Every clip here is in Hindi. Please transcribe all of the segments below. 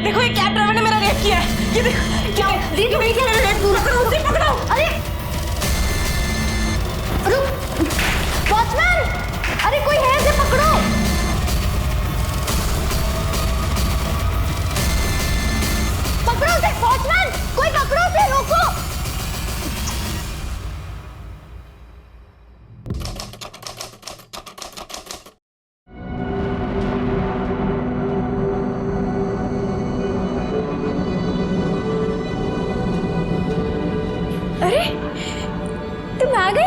देखो ये कैब ड्राइवर ने मेरा रेप किया है। ये देखो क्या दीदी मेरी क्या रेप पकड़ो उसे पकड़ो। अरे रुक वॉचमैन, अरे कोई है इसे पकड़ो। पकड़ो उसे वॉचमैन, कोई पकड़ो उसे, रोको। अरे तुम आ गए,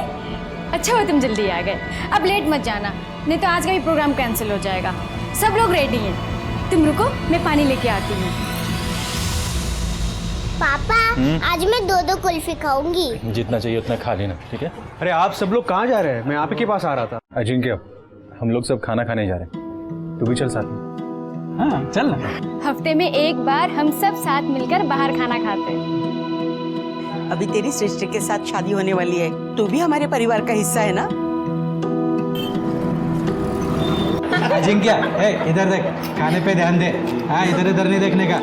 अच्छा हुआ तुम जल्दी आ गए। अब लेट मत जाना, नहीं तो आज का भी प्रोग्राम कैंसिल हो जाएगा। सब लोग रेडी हैं, तुम रुको मैं पानी लेके आती हूँ। पापा आज मैं 2-2 कुल्फी खाऊंगी। जितना चाहिए उतना खा लेना, ठीक है? अरे आप सब लोग कहाँ जा रहे हैं? मैं आप ही के पास आ रहा था। अजिंक्य, हम लोग सब खाना खाने जा रहे हैं, तू भी चल साथ में। हाँ चल ना। हफ्ते में एक बार हम सब साथ मिलकर बाहर खाना खाते हैं। अभी तेरी सृष्टि के साथ शादी होने वाली है, तू भी हमारे परिवार का हिस्सा है ना। अजिंक्य, इधर देख, खाने पे ध्यान दे। हाँ इधर इधर नहीं देखने का।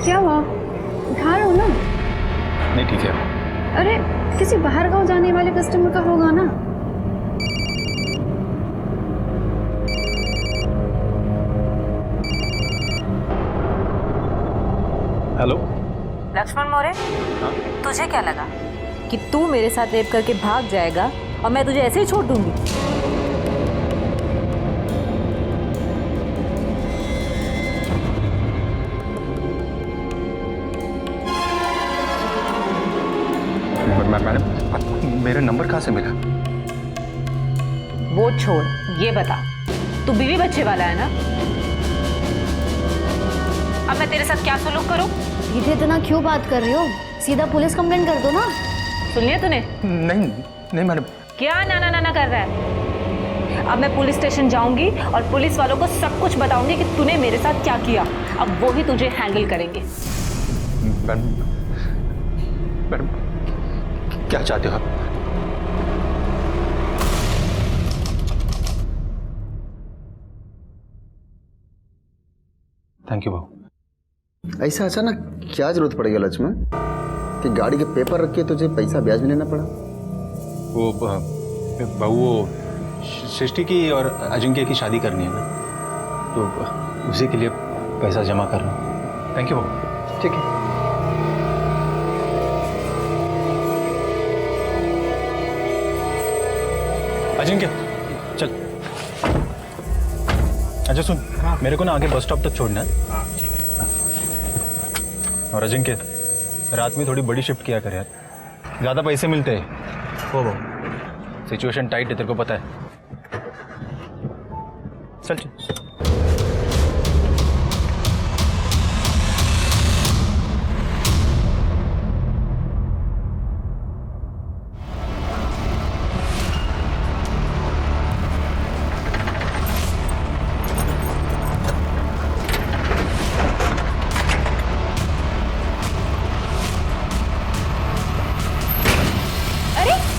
क्या हुआ, उठा रहे हो ना? नहीं ठीक है। अरे किसी बाहर गांव जाने वाले कस्टमर का होगा ना। हेलो लक्ष्मण मौर्य, तुझे क्या लगा कि तू मेरे साथ रेप करके भाग जाएगा और मैं तुझे ऐसे ही छोड़ दूंगी? मैडम, मेरा नंबर कहाँ से मिला? वो छोड़, ये बता, तू बीवी बच्चे वाला है ना? अब मैं तेरे साथ क्या सलूक करूं? दीदी इतना क्यों बात कर रही हो? सीधा पुलिस कंप्लेंट कर दो ना। सुन लिया तूने? नहीं नहीं मैडम। क्या नाना नाना कर रहा है? अब मैं पुलिस स्टेशन जाऊंगी और पुलिस वालों को सब कुछ बताऊंगी कि तूने मेरे साथ क्या किया। अब वो ही तुझे हैंडल करेंगे। मैडम क्या चाहते हो आप? थैंक यू बाबू। ऐसा अचानक क्या जरूरत पड़ गया लक्ष्मण कि गाड़ी के पेपर रख के तुझे पैसा ब्याज में लेना पड़ा? वो बाबू, वो सृष्टि की और अजिंक्य की शादी करनी है ना, तो उसी के लिए पैसा जमा करना। थैंक यू बाबू। ठीक है। अजिंक्य चल। अच्छा सुन, मेरे को ना आगे बस स्टॉप तक छोड़ना है। हाँ ठीक है। और अजिंक्य, रात में थोड़ी बड़ी शिफ्ट किया कर यार, ज़्यादा पैसे मिलते हैं। हो सिचुएशन टाइट है, तेरे को पता है। चल चल।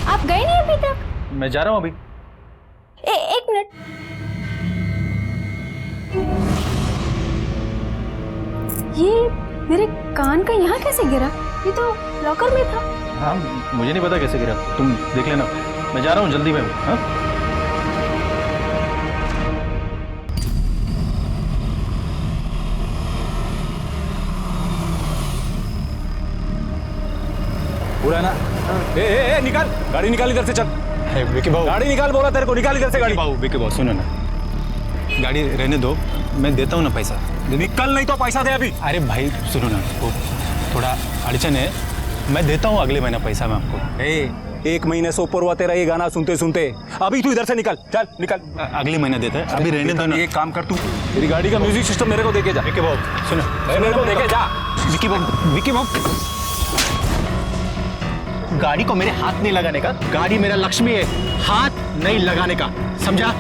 आप गए नहीं अभी तक? मैं जा रहा हूँ अभी। एक मिनट, ये मेरे कान का यहाँ कैसे गिरा? ये तो लॉकर में था। हाँ मुझे नहीं पता कैसे गिरा, तुम देख लेना। मैं जा रहा हूँ, जल्दी में हूँ। हाँ पूरा ना। ए निकाल गाड़ी, निकाल इधर से। चल विकी बाबू, गाड़ी निकाल, बोला तेरे को, निकाल इधर से गाड़ी। विकी बाबू सुनो ना, गाड़ी रहने दो, मैं देता हूँ ना पैसा। निकल नहीं तो पैसा दे अभी। अरे भाई सुनो ना, वो थोड़ा अड़चन है, मैं देता हूँ अगले महीना पैसा मैं आपको। एक महीने से ऊपर हुआ तेरा ये गाना सुनते सुनते। अभी तू इधर से निकल, चल निकल। अगले महीने देता है, अभी रहने दो ना। एक काम कर, तू तेरी गाड़ी का म्यूजिक सिस्टम मेरे को देके जा। विकी बाबू सुनो, मेरे को देके जा। विकी बाबू गाड़ी को मेरे हाथ नहीं लगाने का। गाड़ी मेरा लक्ष्मी है, हाथ नहीं लगाने का, समझा?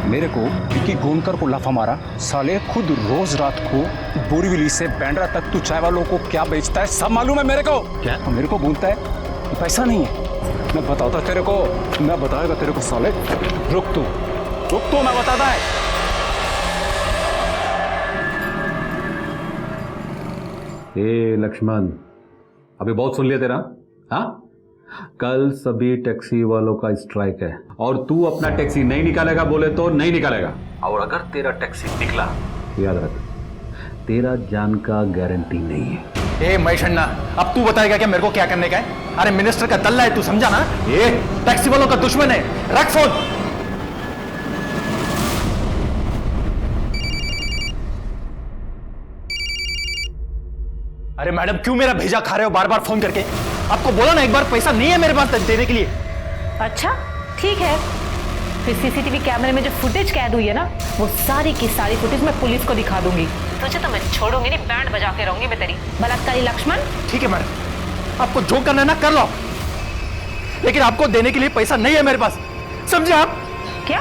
मेरे को विकी गोनकर को लाफा मारा, साले खुद रोज रात को बोरीवली से बैंड्रा तक तू चाय वालों को क्या बेचता है सब मालूम है मेरे को। क्या? मेरे को बोलता है कि पैसा नहीं है। मैं बताता तेरे को, मैं बताएगा तेरे को साले। रुक तू मैं बताता है। ए लक्ष्मण, अभी बहुत सुन लिया तेरा। हाँ, कल सभी टैक्सी वालों का स्ट्राइक है और तू अपना टैक्सी नहीं निकालेगा बोले तो नहीं निकालेगा, और अगर तेरा टैक्सी निकला याद रख तेरा जान का गारंटी नहीं है। ए मैशन्ना, अब तू बताएगा क्या मेरे को क्या करने का है? अरे मिनिस्टर का दल्ला है, तू समझा ना? ये टैक्सी वालों का दुश्मन है। रख फोन। अरे मैडम, क्यों मेरा भेजा खा रहे हो बार बार फोन करके? आपको बोला ना एक बार, पैसा नहीं है मेरे पास देने के लिए। अच्छा ठीक है, फिर सीसीटीवी कैमरे में जो फुटेज कैद हुई है ना, वो सारी की सारी फुटेज मैं पुलिस को दिखा दूंगी। तुझे तो मैं छोड़ूंगी नहीं, बैंड बजा के रहूंगी मैं तेरी। बलात्कारी लक्ष्मण। ठीक है मैडम, आपको जो करना है ना कर लो, लेकिन आपको देने के लिए पैसा नहीं है मेरे पास, समझे आप? क्या?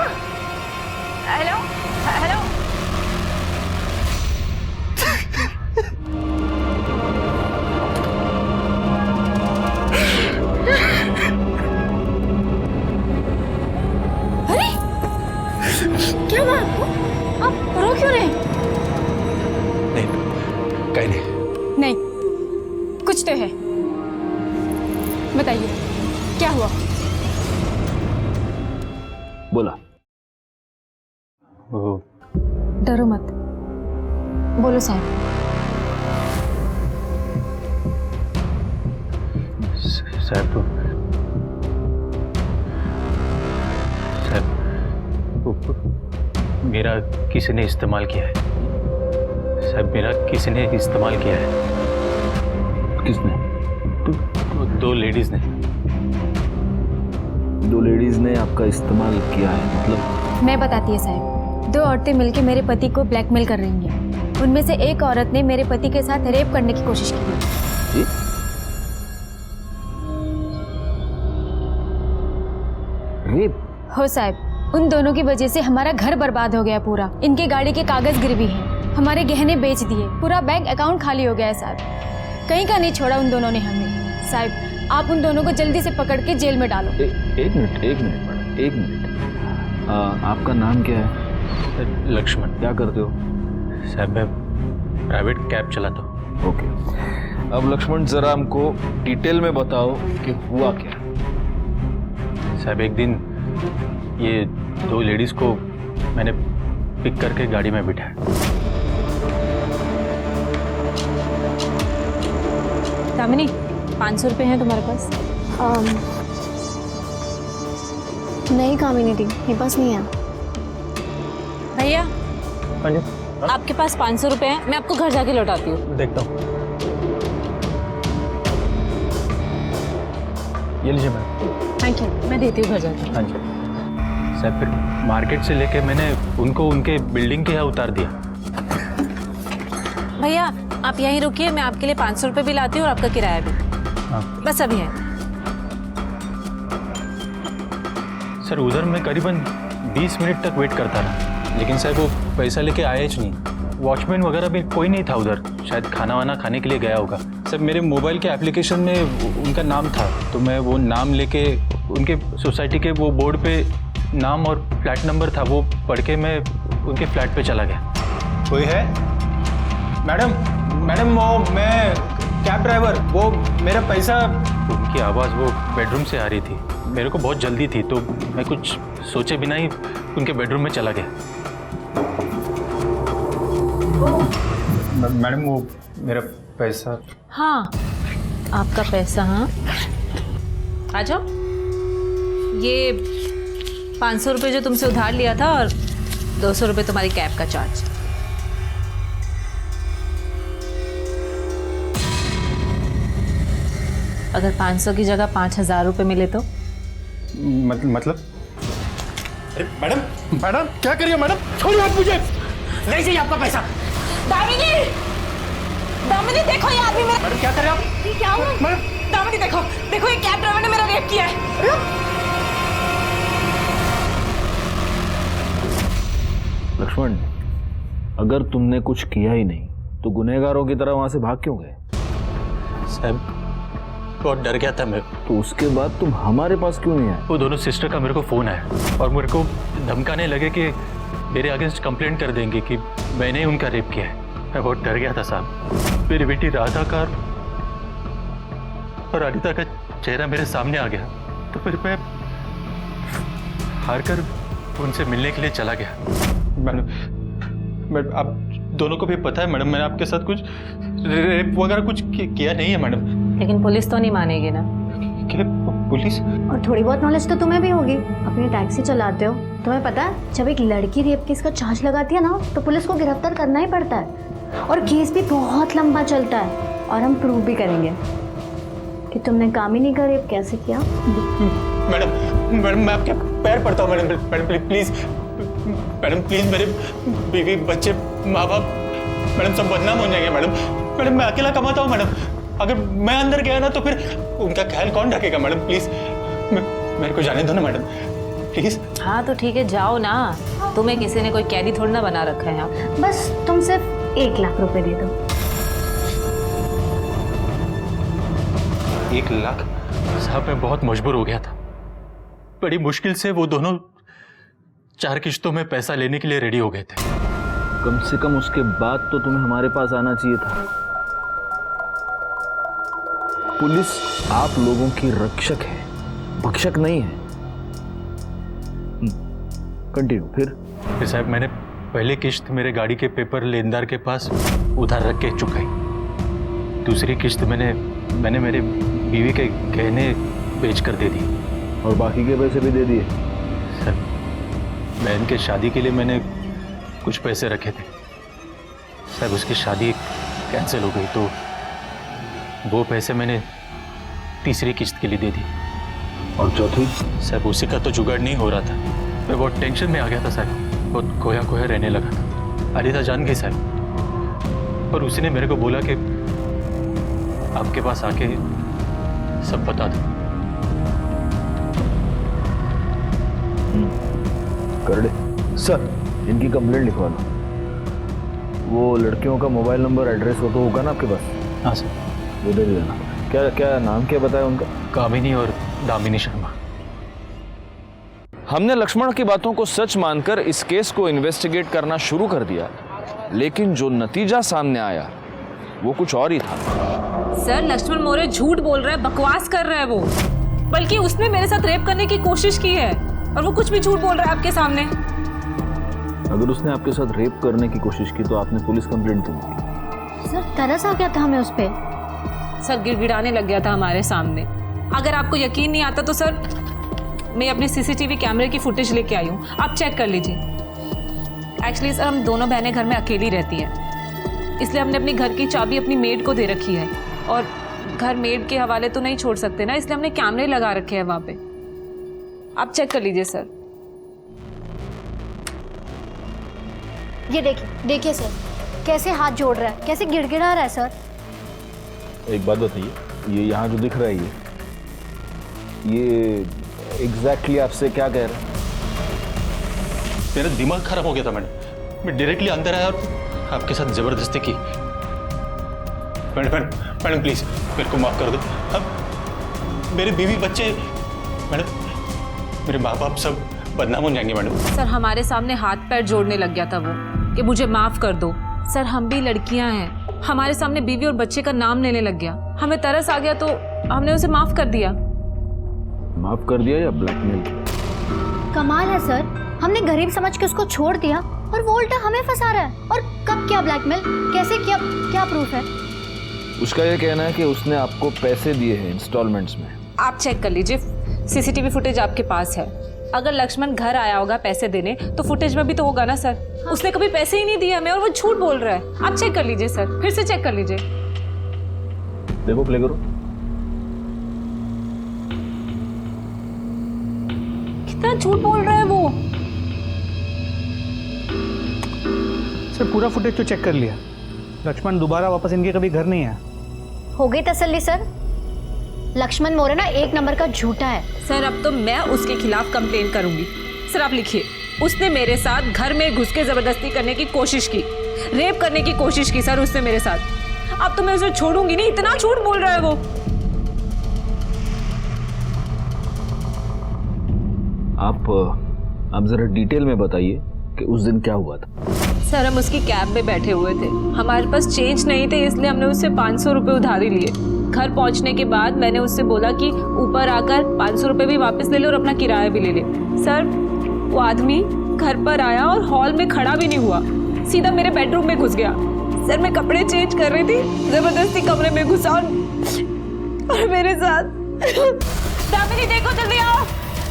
Hello hello. अरे क्या हुआ आपको? आप रो क्यों रहे? नहीं, कहीं नहीं। नहीं, कुछ तो है, बताइए क्या हुआ? बोला। डरो मत, बोलो साहब। मेरा किसी ने इस्तेमाल किया है साहब, मेरा किसी ने इस्तेमाल किया है। किसने? दो लेडीज ने। दो लेडीज ने आपका इस्तेमाल किया है मतलब? मैं बताती है साहब, दो औरतें मिलकर मेरे पति को ब्लैकमेल कर रही हैं। उनमें से एक औरत ने मेरे पति के साथ रेप करने की कोशिश की है। रेप? हो साहब, उन दोनों की वजह से हमारा घर बर्बाद हो गया पूरा। इनके गाड़ी के कागज गिरवी हैं, हमारे गहने बेच दिए, पूरा बैंक अकाउंट खाली हो गया है साहब। कहीं का नहीं छोड़ा उन दोनों ने हमें। साहब आप उन दोनों को जल्दी से पकड़ के जेल में डालो। एक मिनट मैडम, एक मिनट। आपका नाम क्या है? लक्ष्मण। क्या करते हो? साहब मैं प्राइवेट कैब चलाता हूँ। ओके, अब लक्ष्मण जरा हमको डिटेल में बताओ कि हुआ क्या। साहब एक दिन ये दो लेडीज को मैंने पिक करके गाड़ी में बिठाया। दामिनी, 500 रुपए हैं तुम्हारे पास? नहीं कामिनी, मेरे पास नहीं है। भैया हाँ जी, आपके पास 500 रुपए हैं, मैं आपको घर जाके लौटाती हूँ। देखता हूँ। ये लीजिए मैम। थैंक यू, मैं देती हूँ घर जाके। हाँ जी साहब, फिर मार्केट से लेके मैंने उनको उनके बिल्डिंग के यहाँ उतार दिया। भैया आप यहीं रुकिए, मैं आपके लिए 500 रुपए भी लाती हूँ और आपका किराया भी। हाँ बस अभी है। सर, उधर मैं करीबन 20 मिनट तक वेट करता रहा, लेकिन साहब वो पैसा लेके आया ही नहीं। वॉचमैन वगैरह भी कोई नहीं था उधर, शायद खाना वाना खाने के लिए गया होगा। सर मेरे मोबाइल के एप्लीकेशन में उनका नाम था, तो मैं वो नाम लेके उनके सोसाइटी के वो बोर्ड पे नाम और फ्लैट नंबर था, वो पढ़ के मैं उनके फ्लैट पे चला गया। कोई है? मैडम वो मैं कैब ड्राइवर, वो मेरा पैसा। उनकी आवाज़ वो बेडरूम से आ रही थी, मेरे को बहुत जल्दी थी तो मैं कुछ सोचे बिना ही उनके बेडरूम में चला गया। मैडम वो मेरा पैसा। हाँ आपका पैसा। हाँ आ जाओ। ये 500 रुपये जो तुमसे उधार लिया था और 200 रुपये तुम्हारी कैब का चार्ज। अगर 500 की जगह 5000 रुपये मिले तो? मतलब? अरे मैडम क्या करिए मैडम? छोड़िए आप मुझे, नहीं चाहिए आपका पैसा। दामिनी देखो ये आदमी मेरा। मैडम क्या कर रहे हैं आप? ये क्या हुआ? मैडम दामिनी देखो ये कैब ड्राइवर ने मेरा रेप किया है। लक्ष्मण, अगर तुमने कुछ किया ही नहीं तो गुनहगारों की तरह वहां से भाग क्यों गए? साहब बहुत डर गया था मैं। तो उसके बाद तुम हमारे पास क्यों नहीं आए? वो दोनों सिस्टर का मेरे को फ़ोन आया और मेरे को धमकाने लगे कि मेरे अगेंस्ट कंप्लेंट कर देंगे कि मैंने उनका रेप किया है। मैं बहुत डर गया था साहब। मेरी बेटी राधा का और अनिता का चेहरा मेरे सामने आ गया तो फिर मैं हार कर उनसे मिलने के लिए चला गया। मैडम आप दोनों को भी पता है मैडम, मैंने आपके साथ कुछ रेप वगैरह कुछ किया नहीं है मैडम। लेकिन पुलिस तो नहीं मानेगी ना। क्या पुलिस? और थोड़ी बहुत नॉलेज तो तुम्हें भी होगी, अपनी टैक्सी चलाते हो। तुम्हें पता है जब एक लड़की रेप केस का चार्ज लगाती है ना तो पुलिस को गिरफ्तार करना ही पड़ता है और केस भी बहुत लंबा चलता है। और हम प्रूव भी करेंगे कि तुमने कामिनी का रेप कैसे किया। मैडम मैं आपके पैर पड़ता हूँ मैडम प्लीज मेरे बीवी बच्चे माँ बाप मैडम सब बदनाम हो जाएंगे मैडम मैं अकेला कमाता हूँ मैडम। अगर मैं अंदर गया ना तो फिर उनका ख्याल कौन रखेगा मैडम? प्लीज मेरे को जाने दो ना मैडम प्लीज। हाँ तो ठीक है जाओ ना, तुम्हें किसी ने कोई कैदी थोड़ी ना बना रखा है यहाँ। बस तुम सिर्फ 1 लाख रुपए दे दो। 1 लाख? साहब मैं बहुत मजबूर हो गया था। बड़ी मुश्किल से वो दोनों 4 किश्तों में पैसा लेने के लिए रेडी हो गए थे। कम से कम उसके बाद तो तुम्हें हमारे पास आना चाहिए था। पुलिस आप लोगों की रक्षक है, भक्षक नहीं है। कंटिन्यू। फिर साहब मैंने पहले किश्त मेरे गाड़ी के पेपर लेनदार के पास उधार रख के चुकाई। दूसरी किश्त मैंने मेरे बीवी के गहने बेच कर दे दी। और बाकी के पैसे भी दे दिए? सर बहन के शादी के लिए मैंने कुछ पैसे रखे थे साहब, उसकी शादी कैंसिल हो गई तो वो पैसे मैंने तीसरी किश्त के लिए दे दी। और चौथी? साहब उसी का तो जुगाड़ नहीं हो रहा था। मैं बहुत टेंशन में आ गया था साहब, बहुत खोया खोया रहने लगा था। अनिता जान गई साहब और उसने मेरे को बोला कि आपके पास आके सब बता दो। कर दे सर, इनकी कंप्लेंट लिखवा लो। वो लड़कियों का मोबाइल नंबर एड्रेस वो तो होगा ना आपके पास? हाँ सर। वो दे देना। क्या नाम क्या बताया उनका? कामिनी और दामिनी शर्मा। हमने लक्ष्मण की बातों को सच मानकर इस केस को इन्वेस्टिगेट करना शुरू कर दिया, लेकिन जो नतीजा सामने आया वो कुछ और ही था। सर लक्ष्मण मौर्य झूठ बोल रहा है, बकवास कर रहा है वो। बल्कि उसने मेरे साथ रेप करने की कोशिश की है और वो कुछ भी झूठ बोल रहा है आपके सामने। अगर उसने आपके साथ रेप करने की कोशिश की तो आपने पुलिस कंप्लेंट क्यों की? सर तरस आ गया था हमें उस पे। सर गिड़गिड़ाने लग गया था हमारे सामने। अगर आपको यकीन नहीं आता तो सर मैं अपने सीसीटीवी कैमरे की फुटेज लेके आई हूँ, आप चेक कर लीजिए। एक्चुअली सर हम दोनों बहनें घर में अकेली रहती हैं, इसलिए हमने अपनी घर की चाबी अपनी मेड को दे रखी है और घर मेड के हवाले तो नहीं छोड़ सकते ना, इसलिए हमने कैमरे लगा रखे हैं वहाँ पे। आप चेक कर लीजिए सर। ये देखिए सर कैसे हाथ जोड़ रहा है, कैसे गिड़गिड़ा रहा है सर। एक बात बताइए, ये यहाँ जो दिख रहा है ये एग्जैक्टली आपसे क्या कह रहा है? मेरा दिमाग खराब हो गया था मैडम। मैं डायरेक्टली अंदर आया और आपके साथ जबरदस्ती की। मैडम प्लीज मेरे को माफ कर दो। अब मेरे बीवी बच्चे मैडम, मेरे माँ बाप सब बदनाम हो जाएंगे मैडम। सर हमारे सामने हाथ पैर जोड़ने लग गया था वो कि मुझे माफ कर दो। सर हम भी लड़कियां हैं, हमारे सामने बीवी और बच्चे का नाम लेने लग गया। हमें तरस आ गया तो हमने उसे माफ कर दिया। माफ कर दिया या ब्लैकमेल किया? कमाल है सर, हमने गरीब समझ के उसको छोड़ दिया और वो उल्टा हमें फंसा रहा है। और कब किया ब्लैकमेल, कैसे किया, क्या प्रूफ है? उसका ये कहना है कि उसने आपको पैसे दिए हैं इंस्टॉलमेंट्स में। आप चेक कर लीजिए, सीसीटीवी फुटेज आपके पास है। अगर लक्ष्मण घर आया होगा पैसे देने तो फुटेज में भी तो होगा ना सर। हाँ। उसने कभी पैसे ही नहीं दिए हमें और वो झूठ बोल रहा है। आप चेक कर लीजिए सर, फिर से चेक कर लीजिए। देखो प्ले करो। कितना झूठ बोल रहा है वो। सर पूरा फुटेज तो चेक कर लिया, लक्ष्मण दोबारा वापस इनके कभी घर नहीं आया। हो गई तसल्ली सर, लक्ष्मण मौर्य ना 1 नंबर का झूठा है। सर अब तो मैं उसके खिलाफ कंप्लेन करूंगी। सर आप लिखिए। उसने मेरे साथ घर में घुस के जबरदस्ती करने की कोशिश की, रेप करने की कोशिश की सर उसने मेरे साथ। अब तो मैं उसे छोड़ूंगी नहीं, इतना झूठ बोल रहा है वो। आप जरा डिटेल में बताइए कि उस दिन क्या हुआ था। सर हम उसकी कैब में बैठे हुए थे, हमारे पास चेंज नहीं थे, इसलिए हमने उससे 500 रुपये उधारी लिए। घर पहुंचने के बाद मैंने उससे बोला कि ऊपर आकर 500 रुपये भी वापस ले ले और अपना किराया भी ले ले। सर वो आदमी घर पर आया और हॉल में खड़ा भी नहीं हुआ, सीधा मेरे बेडरूम में घुस गया। सर मैं कपड़े चेंज कर रही थी, जबरदस्ती कमरे में घुसा और मेरे साथ। दामिनी देखो जल्दी आओ।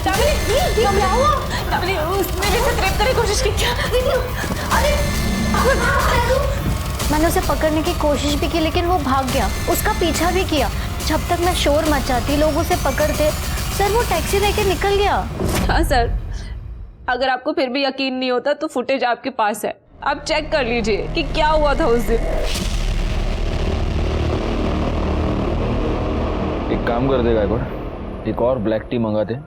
दामिनी क्या हुआ? दामिनी उसने मेरे साथ रेप करने की कोशिश की क्या? अरे मैंने उसे पकड़ने की कोशिश भी की लेकिन वो भाग गया, उसका पीछा भी किया। जब तक मैं शोर मचाती लोग उसे पकड़ते, सर वो टैक्सी लेके निकल गया। हाँ सर, अगर आपको फिर भी यकीन नहीं होता तो फुटेज आपके पास है, आप चेक कर लीजिए कि क्या हुआ था उस दिन। एक काम कर देगा एक और ब्लैक टी मंगाते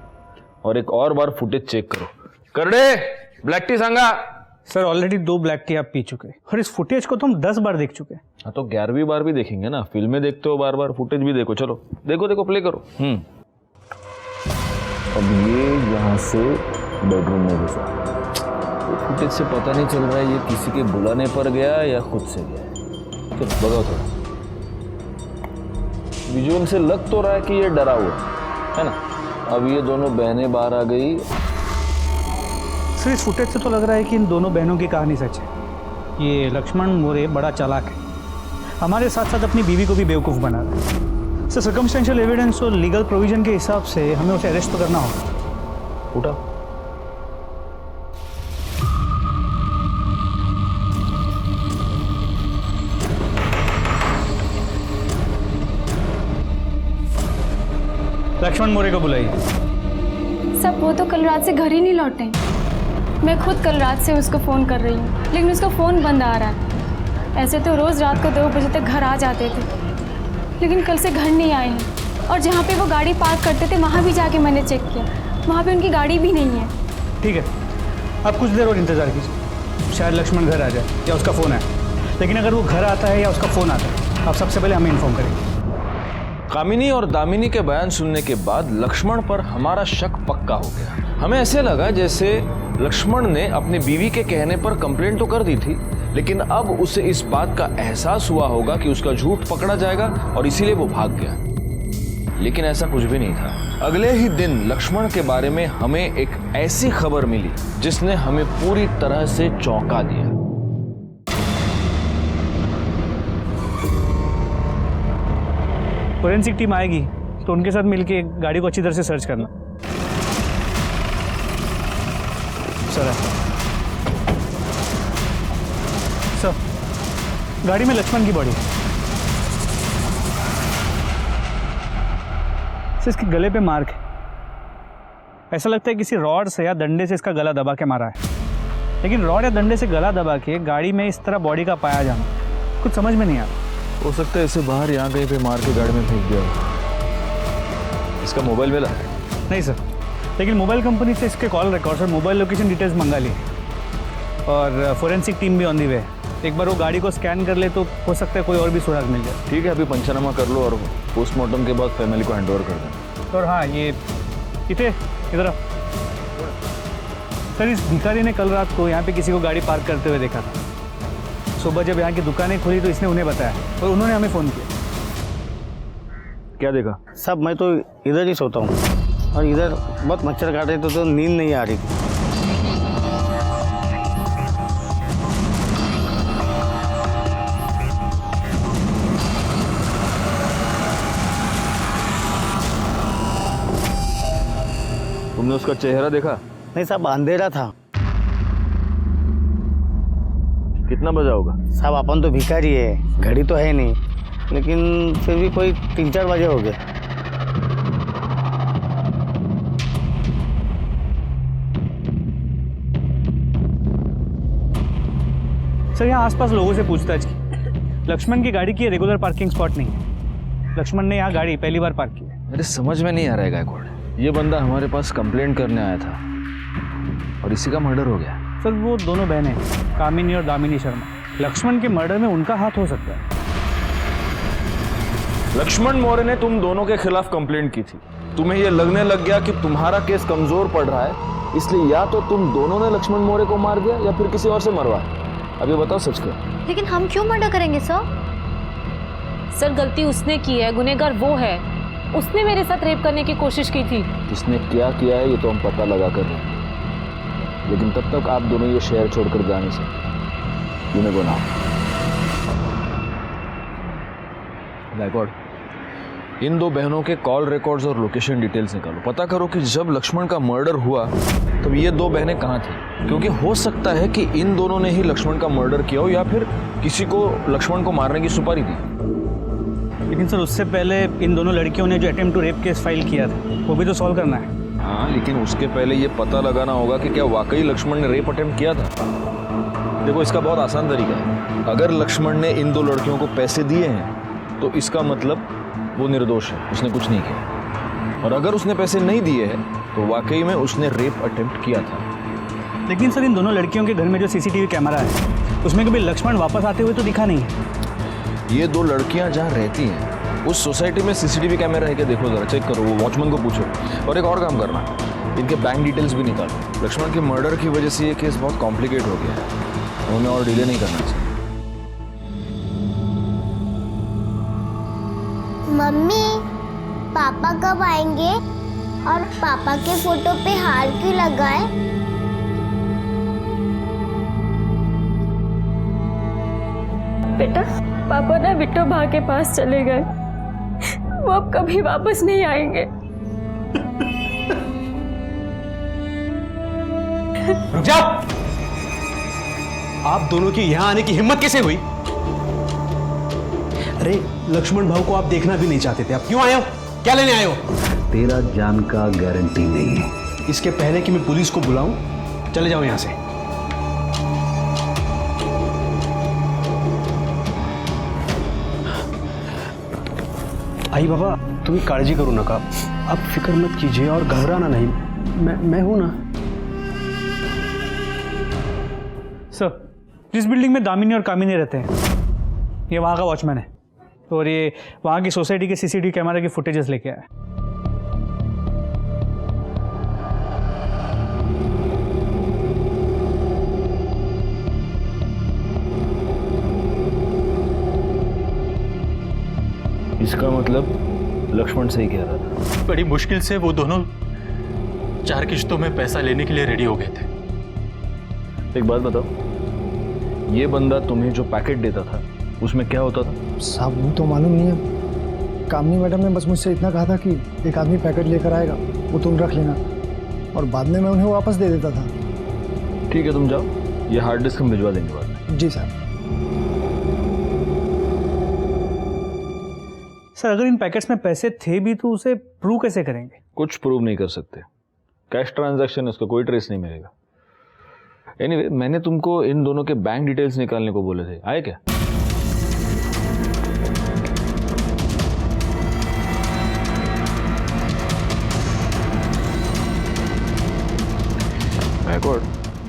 और एक और बार फुटेज चेक करो। कर दे ब्लैक टी सांगा। सर ऑलरेडी 2 ब्लैक टी आप पी चुके हैं और इस फुटेज को तो हम 10 बार देख चुके हैं। हाँ तो 11वीं बार भी देखेंगे ना, फिल्में देखते हो बार बार, फुटेज भी देखो। चलो देखो प्ले करो। अब ये यहाँ से बेडरूम में घुसा, फुटेज से पता नहीं चल रहा है ये किसी के बुलाने पर गया या खुद से गया। चलो बताओ थोड़ा, विजुअल से लग तो रहा है कि ये डरा हुआ है ना। अब ये दोनों बहनें बाहर आ गई। सर इस फुटेज से तो लग रहा है कि इन दोनों बहनों की कहानी सच है। ये लक्ष्मण मोरे बड़ा चालाक है, हमारे साथ साथ अपनी बीवी को भी बेवकूफ़ बना रहा है। सर सर्कमस्टेंशियल एविडेंस और लीगल प्रोविजन के हिसाब से हमें उसे अरेस्ट तो करना होगा। उठा लक्ष्मण मोरे को बुलाइए। सब वो तो कल रात से घर ही नहीं लौटे। मैं खुद कल रात से उसको फ़ोन कर रही हूँ लेकिन उसका फ़ोन बंद आ रहा है। ऐसे तो रोज़ रात को 2 बजे तक घर आ जाते थे, लेकिन कल से घर नहीं आए हैं। और जहाँ पे वो गाड़ी पार्क करते थे वहाँ भी जाके मैंने चेक किया, वहाँ पे उनकी गाड़ी भी नहीं है। ठीक है, आप कुछ देर और इंतज़ार कीजिए, शायद लक्ष्मण घर आ जाए या उसका फ़ोन आए। लेकिन अगर वो घर आता है या उसका फ़ोन आता है, आप सबसे पहले हमें इन्फॉर्म करेंगे। कामिनी और दामिनी के बयान सुनने के बाद लक्ष्मण पर हमारा शक पक्का हो गया। हमें ऐसे लगा जैसे लक्ष्मण ने अपनी बीवी के कहने पर कंप्लेंट तो कर दी थी, लेकिन अब उसे इस बात का एहसास हुआ होगा कि उसका झूठ पकड़ा जाएगा और इसीलिए वो भाग गया। लेकिन ऐसा कुछ भी नहीं था। अगले ही दिन लक्ष्मण के बारे में हमें एक ऐसी खबर मिली जिसने हमें पूरी तरह से चौंका दिया। फोरेंसिक टीम आएगी तो उनके साथ मिलके गाड़ी को अच्छी तरह से सर्च करना। सर गाड़ी में लक्ष्मण की बॉडी, इसके गले पे मार्क है। ऐसा लगता है किसी रॉड से या डंडे से इसका गला दबा के मारा है। लेकिन रॉड या डंडे से गला दबा के गाड़ी में इस तरह बॉडी का पाया जाना कुछ समझ में नहीं आता। हो सकता है इसे बाहर यहाँ कहीं पे मार के गाड़ी में फेंक दिया। इसका मोबाइल मिला? नहीं सर, लेकिन मोबाइल कंपनी से इसके कॉल रिकॉर्ड्स और मोबाइल लोकेशन डिटेल्स मंगा ली और फोरेंसिक टीम भी ऑन दी वे है। एक बार वो गाड़ी को स्कैन कर ले तो हो सकता है कोई और भी सुराग मिल जाए। ठीक है, अभी पंचनामा कर लो और पोस्टमार्टम के बाद फैमिली को हैंडओवर कर दें। और हाँ, ये इधर सर, इस भिखारी ने कल रात को यहाँ पे किसी को गाड़ी पार्क करते हुए देखा था। सुबह जब यहाँ की दुकानें खुली तो इसने उन्हें बताया और उन्होंने हमें फ़ोन किया। क्या देखा? साहब मैं तो इधर ही सोता हूँ और इधर बहुत मच्छर काट रहे थे तो नींद नहीं आ रही थी। तुमने उसका चेहरा देखा? नहीं साहब, अंधेरा था। कितना बजा होगा? साहब अपन तो भिखारी है, घड़ी तो है नहीं, लेकिन फिर भी कोई 3-4 बजे हो गए। सर यहाँ आसपास लोगों से पूछताछ की, लक्ष्मण की गाड़ी की रेगुलर पार्किंग स्पॉट नहीं है। लक्ष्मण ने यहाँ गाड़ी पहली बार पार्क की है। मेरे समझ में नहीं आ रहा है गायकवाड़, ये बंदा हमारे पास कंप्लेंट करने आया था और इसी का मर्डर हो गया। सर वो दोनों बहनें कामिनी और दामिनी शर्मा, लक्ष्मण के मर्डर में उनका हाथ हो सकता है। लक्ष्मण मौर्य ने तुम दोनों के खिलाफ कंप्लेंट की थी। तुम्हें यह लगने लग गया कि तुम्हारा केस कमजोर पड़ रहा है, इसलिए या तो तुम दोनों ने लक्ष्मण मौर्य को मार दिया या फिर किसी और से मरवाया। अब ये बताओ सच क्या। लेकिन हम क्यों मर्डर करेंगे सर? सर गलती उसने की है, गुनहगार वो है। उसने मेरे साथ रेप करने की कोशिश की थी। किसने क्या किया है ये तो हम पता लगा कर रहे हैं, लेकिन तब तक आप दोनों ये शहर छोड़कर जा नहीं सकते। You may go now. Gaikwad, इन दो बहनों के कॉल रिकॉर्ड्स और लोकेशन डिटेल्स निकालो। पता करो कि जब लक्ष्मण का मर्डर हुआ तब ये दो बहनें कहाँ थी, क्योंकि हो सकता है कि इन दोनों ने ही लक्ष्मण का मर्डर किया हो या फिर किसी को लक्ष्मण को मारने की सुपारी दी। लेकिन सर उससे पहले इन दोनों लड़कियों ने जो attempt to rape case file किया था वो भी तो सॉल्व करना है। हाँ, लेकिन उसके पहले ये पता लगाना होगा कि क्या वाकई लक्ष्मण ने रेप अटेम्प्ट किया था। देखो, इसका बहुत आसान तरीका है। अगर लक्ष्मण ने इन दो लड़कियों को पैसे दिए हैं तो इसका मतलब वो निर्दोष है, उसने कुछ नहीं किया। और अगर उसने पैसे नहीं दिए हैं तो वाकई में उसने रेप अटेम्प्ट किया था। लेकिन सर इन दोनों लड़कियों के घर में जो सीसीटीवी कैमरा है उसमें कभी लक्ष्मण वापस आते हुए तो दिखा नहीं है। ये दो लड़कियां जहाँ रहती हैं उस सोसाइटी में सीसीटीवी कैमरा है क्या, देखो जरा, चेक करो, वो वॉचमैन को पूछो। और एक और काम करना, इनके बैंक डिटेल्स भी निकालो। लक्ष्मण के मर्डर की वजह से ये केस बहुत कॉम्प्लिकेट हो गया है, हमें और डिले नहीं करना चाहिए। मम्मी, पापा कब आएंगे और पापा के फोटो पे हार क्यों लगाए? बेटा, पापा ना बिट्टो भा के पास चले गए, वो अब कभी वापस नहीं आएंगे। रुक जाओ। आप दोनों की यहां आने की हिम्मत कैसे हुई? अरे लक्ष्मण भाऊ को आप देखना भी नहीं चाहते थे, आप क्यों आए हो? क्या लेने आए हो? तेरा जान का गारंटी नहीं है। इसके पहले कि मैं पुलिस को बुलाऊं, चले जाओ यहां से। आई बाबा, तुम्ही काळजी करू नका, आप फिक्र मत कीजिए और घबराना नहीं, मैं हूं ना। सर, जिस बिल्डिंग में दामिनी और कामिनी रहते हैं ये वहाँ का वॉचमैन है और ये वहाँ की सोसाइटी के सीसीटीवी कैमरा की फुटेजेस लेके आया। इसका मतलब लक्ष्मण सही कह रहा था। बड़ी मुश्किल से वो दोनों 4 किश्तों में पैसा लेने के लिए रेडी हो गए थे। एक बात बताओ, ये बंदा तुम्हें जो पैकेट देता था उसमें क्या होता था? साहब वो तो मालूम नहीं है, कामनी मैडम ने बस मुझसे इतना कहा था कि एक आदमी पैकेट लेकर आएगा, वो तुम रख लेना, और बाद में मैं उन्हें वापस दे देता था। ठीक है, तुम जाओ, ये हार्ड डिस्क हम भिजवा देंगे बाद में। जी साहब। सर, अगर इन पैकेट्स में पैसे थे भी तो उसे प्रूव कैसे करेंगे? कुछ प्रूव नहीं कर सकते, कैश ट्रांजैक्शन है, उसका कोई ट्रेस नहीं मिलेगा। एनीवे, मैंने तुमको इन दोनों के बैंक डिटेल्स निकालने को बोले थे, आए क्या?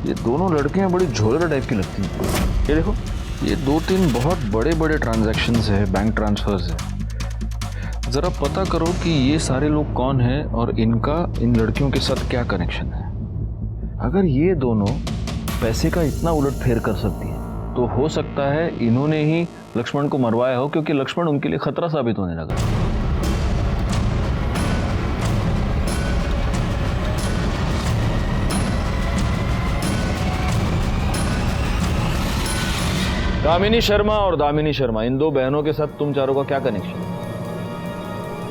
ये दोनों लड़कियां बड़ी झोलर टाइप की लगती हैं। ये देखो, ये 2-3 बहुत बड़े बड़े ट्रांजैक्शंस है, बैंक ट्रांसफर्स है। ज़रा पता करो कि ये सारे लोग कौन हैं और इनका इन लड़कियों के साथ क्या कनेक्शन है। अगर ये दोनों पैसे का इतना उलटफेर कर सकती हैं तो हो सकता है इन्होंने ही लक्ष्मण को मरवाया हो, क्योंकि लक्ष्मण उनके लिए खतरा साबित होने लगा। कामिनी शर्मा और दामिनी शर्मा, इन दो बहनों के साथ तुम चारों का क्या कनेक्शन है?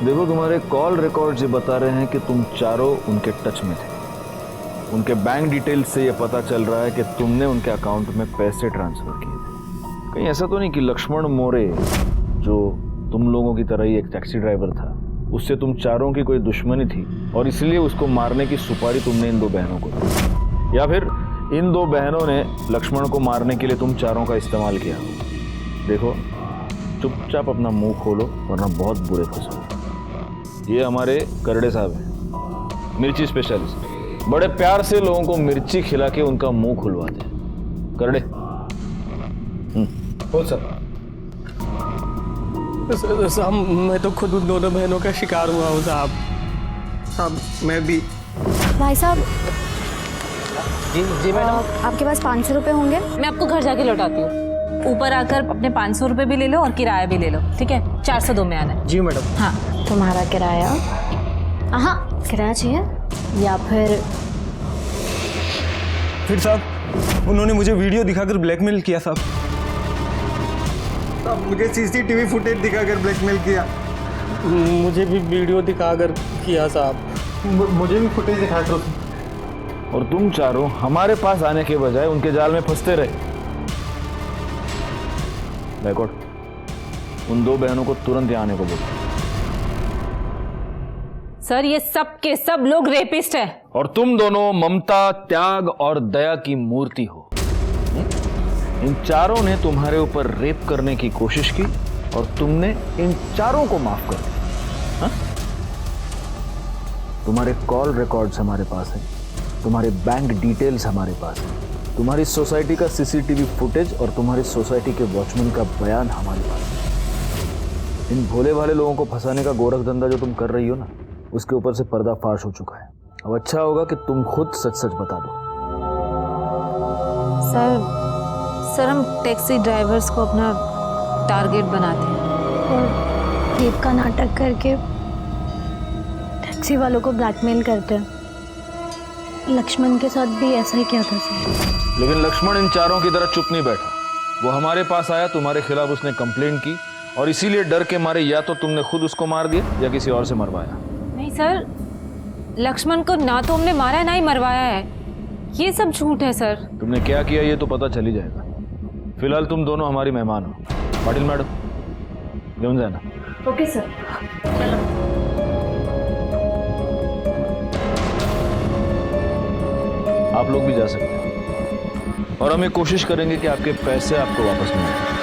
देखो, तुम्हारे कॉल रिकॉर्ड्स ये बता रहे हैं कि तुम चारों उनके टच में थे। उनके बैंक डिटेल्स से ये पता चल रहा है कि तुमने उनके अकाउंट में पैसे ट्रांसफर किए थे। कहीं ऐसा तो नहीं कि लक्ष्मण मौर्य, जो तुम लोगों की तरह ही एक टैक्सी ड्राइवर था, उससे तुम चारों की कोई दुश्मनी थी और इसलिए उसको मारने की सुपारी तुमने इन दो बहनों को दी, या फिर इन दो बहनों ने लक्ष्मण को मारने के लिए तुम चारों का इस्तेमाल किया? देखो, चुपचाप अपना मुंह खोलो वरना बहुत बुरे फंसोगे। ये हमारे करड़े साहब हैं, मिर्ची स्पेशलिस्ट। बड़े प्यार से लोगों को मिर्ची खिला के उनका मुंह खुलवा दे। कर दे। हो सर। साहब मैं तो खुद उन दोनों बहनों का शिकार हुआ हूँ साहब। साहब मैं भी। भाई साहब जी मैडम। आपके पास 500 रुपये होंगे? मैं आपको घर जाके लौटाती हूँ। ऊपर आकर अपने 500 रुपये भी ले लो और किराया भी ले लो, ठीक है? 402 में आना है। जी मैडम। हाँ। तुम्हारा किराया? हाँ, किराया चाहिए या फिर उन्होंने मुझे वीडियो दिखाकर ब्लैकमेल किया साहब। मुझे सीसीटीवी फुटेज दिखाकर ब्लैकमेल किया। मुझे भी वीडियो दिखाकर किया साहब। मुझे भी फुटेज दिखाकर। और तुम चारों हमारे पास आने के बजाय उनके जाल में फंसते रहे। बैकवर्ड, उन दो बहनों को तुरंत यहाँ आने को बोलो। सर ये सब के सब लोग रेपिस्ट हैं। और तुम दोनों ममता, त्याग और दया की मूर्ति हो। इन चारों ने तुम्हारे ऊपर रेप करने की कोशिश की और तुमने इन चारों को माफ कर दिया। हाँ? तुम्हारे कॉल रिकॉर्ड्स हमारे पास हैं, तुम्हारे बैंक डिटेल्स हमारे पास हैं, तुम्हारी सोसाइटी का सीसीटीवी फुटेज और तुम्हारी सोसाइटी के वॉचमैन का बयान हमारे पास है। इन भोले भाले लोगों को फंसाने का गोरख धंधा जो तुम कर रही हो ना, उसके ऊपर से पर्दाफाश हो चुका है। अब अच्छा होगा कि तुम खुद सच सच बता दो। सर हम टैक्सी ड्राइवर्स को अपना टारगेट बनाते हैं और रेप का नाटक करके टैक्सी वालों को ब्लैकमेल करते हैं। लक्ष्मण के साथ भी ऐसा ही किया था सर। लेकिन लक्ष्मण इन चारों की तरह चुप नहीं बैठा। वो हमारे पास आया, तुम्हारे खिलाफ उसने कंप्लेंट की और इसीलिए डर के मारे या तो तुमने खुद उसको मार दिया या किसी और से मरवाया। नहीं सर, लक्ष्मण को ना तो हमने मारा है ना ही मरवाया है। ये सब झूठ है सर। तुमने क्या किया ये तो पता चल ही जाएगा। फिलहाल तुम दोनों हमारी मेहमान हो। पाटिल मैडम घेऊन जाना। Okay sir. आप लोग भी जा सकते हैं और हम ये कोशिश करेंगे कि आपके पैसे आपको वापस मिलें।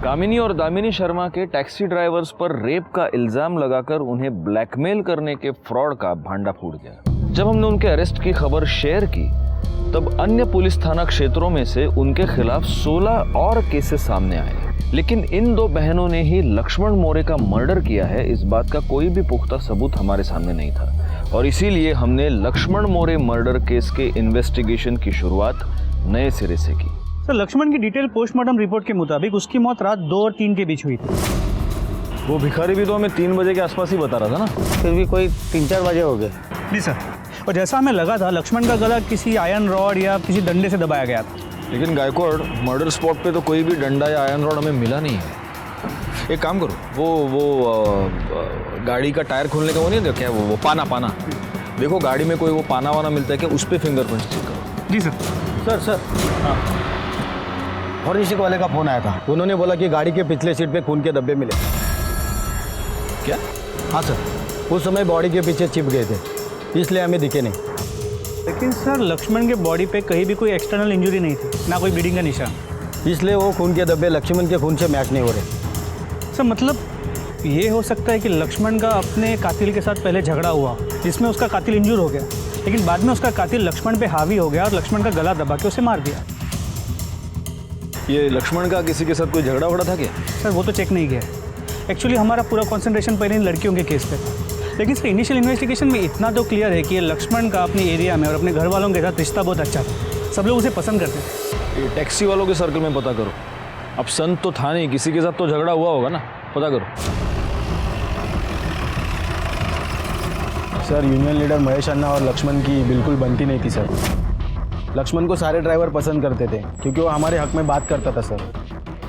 कामिनी और दामिनी शर्मा के टैक्सी ड्राइवर्स पर रेप का इल्जाम लगाकर उन्हें ब्लैकमेल करने के फ्रॉड का भांडा फूट गया। जब हमने उनके अरेस्ट की खबर शेयर की तब अन्य पुलिस थाना क्षेत्रों में से उनके खिलाफ 16 और केसेस सामने आए। लेकिन इन दो बहनों ने ही लक्ष्मण मोरे का मर्डर किया है, इस बात का कोई भी पुख्ता सबूत हमारे सामने नहीं था और इसीलिए हमने लक्ष्मण मोरे मर्डर केस के इन्वेस्टिगेशन की शुरुआत नए सिरे से की। सर, लक्ष्मण की डिटेल पोस्टमार्टम रिपोर्ट के मुताबिक उसकी मौत रात 2 और 3 के बीच हुई थी। वो भिखारी भी तो हमें 3 बजे के आसपास ही बता रहा था ना। फिर भी कोई 3-4 बजे हो गए। जी सर, और जैसा हमें लगा था लक्ष्मण का गला किसी आयरन रॉड या किसी डंडे से दबाया गया था। लेकिन गायकवाड़, मर्डर स्पॉट पे तो कोई भी डंडा या आयरन रॉड हमें मिला नहीं है। एक काम करो, वो गाड़ी का टायर खोलने का वो नहीं क्या, वो पाना देखो गाड़ी में कोई वो पाना वाना मिलता है क्या, उस पर फिंगरप्रिंट चेक करो। जी सर। सर हाँ, फॉरेंसिक वाले का फोन आया था। उन्होंने बोला कि गाड़ी के पिछले सीट पे खून के धब्बे मिले। क्या? हाँ सर, उस समय बॉडी के पीछे चिप गए थे, इसलिए हमें दिखे नहीं। लेकिन सर लक्ष्मण के बॉडी पे कहीं भी कोई एक्सटर्नल इंजरी नहीं थी, ना कोई ब्लीडिंग का निशान, इसलिए वो खून के धब्बे लक्ष्मण के खून से मैच नहीं हो रहे। सर मतलब ये हो सकता है कि लक्ष्मण का अपने कातिल के साथ पहले झगड़ा हुआ जिसमें उसका कातिल इंजूर हो गया, लेकिन बाद में उसका कातिल लक्ष्मण पे हावी हो गया और लक्ष्मण का गला दबा के उसे मार दिया। ये लक्ष्मण का किसी के साथ कोई झगड़ा वगड़ा था क्या? सर वो तो चेक नहीं किया। एक्चुअली हमारा पूरा कंसंट्रेशन पहले इन लड़कियों के केस पे था, लेकिन सर इनिशियल इन्वेस्टिगेशन में इतना तो क्लियर है कि ये लक्ष्मण का अपने एरिया में और अपने घर वालों के साथ रिश्ता बहुत अच्छा था, सब लोग उसे पसंद करते थे। ये टैक्सी वालों के सर्कल में पता करो। अब संत तो था नहीं, किसी के साथ तो झगड़ा हुआ होगा ना, पता करो। सर यूनियन लीडर महेश अन्ना और लक्ष्मण की बिल्कुल बनती नहीं थी सर। लक्ष्मण को सारे ड्राइवर पसंद करते थे क्योंकि वो हमारे हक में बात करता था सर,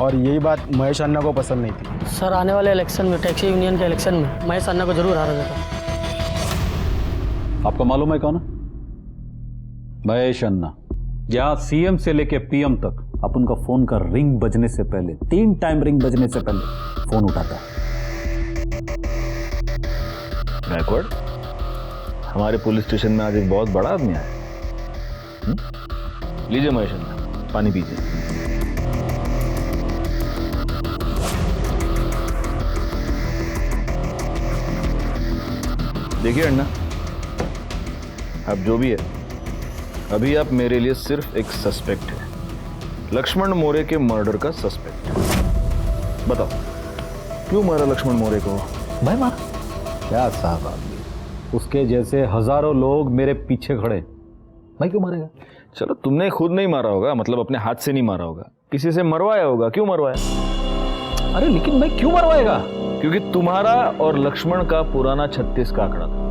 और यही बात महेश अन्ना को पसंद नहीं थी। सर आने वाले इलेक्शन में, टैक्सी यूनियन के इलेक्शन में महेश अन्ना को जरूर हारा जाता। आपको मालूम है कौन है? महेश अन्ना। यहाँ सीएम से लेके पीएम तक अपन का फोन का रिंग बजने से पहले 3 टाइम रिंग बजने से पहले फोन उठाता है। गायकवाड़, हमारे पुलिस स्टेशन में आज एक बहुत बड़ा आदमी आया। लीजिए महेश अन्ना, पानी पीजिए। देखिए अन्ना, अब जो भी है, अभी आप मेरे लिए सिर्फ एक सस्पेक्ट है, लक्ष्मण मोरे के मर्डर का सस्पेक्ट। बताओ क्यों मारा लक्ष्मण मोरे को? मैं मारा? क्या साहब आदमी, उसके जैसे हजारों लोग मेरे पीछे खड़े, मैं क्यों मारेगा? चलो तुमने खुद नहीं मारा होगा, मतलब अपने हाथ से नहीं मारा होगा, किसी से मरवाया होगा। क्यों मरवाया? अरे लेकिन मैं क्यों मरवाएगा? क्योंकि तुम्हारा और लक्ष्मण का पुराना 36 का आंकड़ा था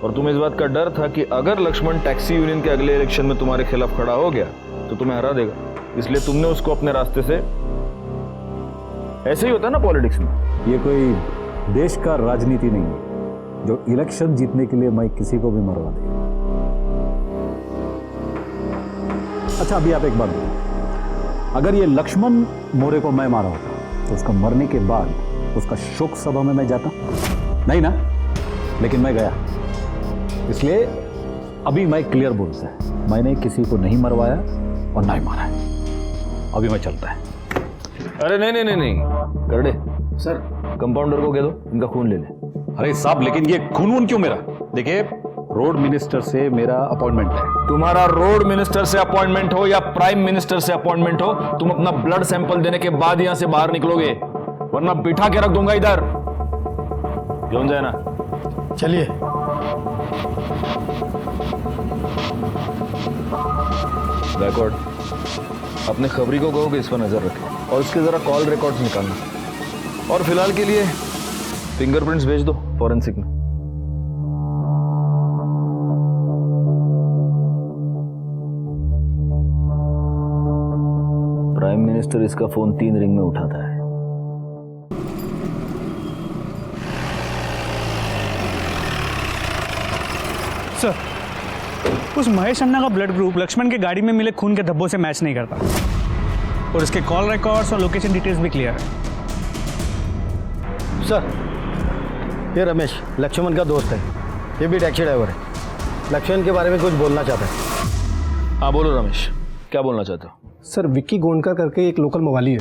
और तुम्हें इस बात का डर था कि अगर लक्ष्मण टैक्सी यूनियन के अगले इलेक्शन में तुम्हारे खिलाफ खड़ा हो गया तो तुम्हें हरा देगा, इसलिए तुमने उसको अपने रास्ते से। ऐसे ही होता है ना पॉलिटिक्स में। ये कोई देश का राजनीति नहीं है जो इलेक्शन जीतने के लिए मैं किसी को भी मरवा दे। अच्छा अभी आप एक बात बताओ, अगर ये लक्ष्मण मोरे को मैं मारा होता तो उसका मरने के बाद उसका शोक सभा में मैं जाता? नहीं ना, लेकिन मैं गया। इसलिए अभी मैं क्लियर बोलता है, मैंने किसी को नहीं मरवाया और ना ही मारा है। अभी मैं चलता है। अरे नहीं करडे सर, कंपाउंडर को कह दो इनका खून ले ले। अरे साहब लेकिन ये खून क्यों मेरा? देखिए रोड मिनिस्टर से मेरा अपॉइंटमेंट है। तुम्हारा रोड मिनिस्टर से अपॉइंटमेंट हो या प्राइम मिनिस्टर से अपॉइंटमेंट हो, तुम अपना ब्लड सैंपल देने के बाद यहां से बाहर निकलोगे, वरना बिठा के रख दूंगा इधर। क्यों जाए ना? चलिए। बैकवर्ड अपने खबरी को कहो कि इस पर नजर रखे और उसके जरा कॉल रिकॉर्ड्स निकालना, और फिलहाल के लिए फिंगरप्रिंट्स भेज दो फॉरेंसिक में। प्राइम मिनिस्टर इसका फोन 3 रिंग में उठाता है। सर, उस महेश अन्ना का ब्लड ग्रुप लक्ष्मण के गाड़ी में मिले खून के धब्बों से मैच नहीं करता और इसके कॉल रिकॉर्ड्स और लोकेशन डिटेल्स भी क्लियर है। सर, ये रमेश लक्ष्मण का दोस्त है, ये भी टैक्सी ड्राइवर है, लक्ष्मण के बारे में कुछ बोलना चाहता है। हाँ बोलो रमेश, क्या बोलना चाहते हो? सर, विक्की गोंडकर करके एक लोकल मवाली है,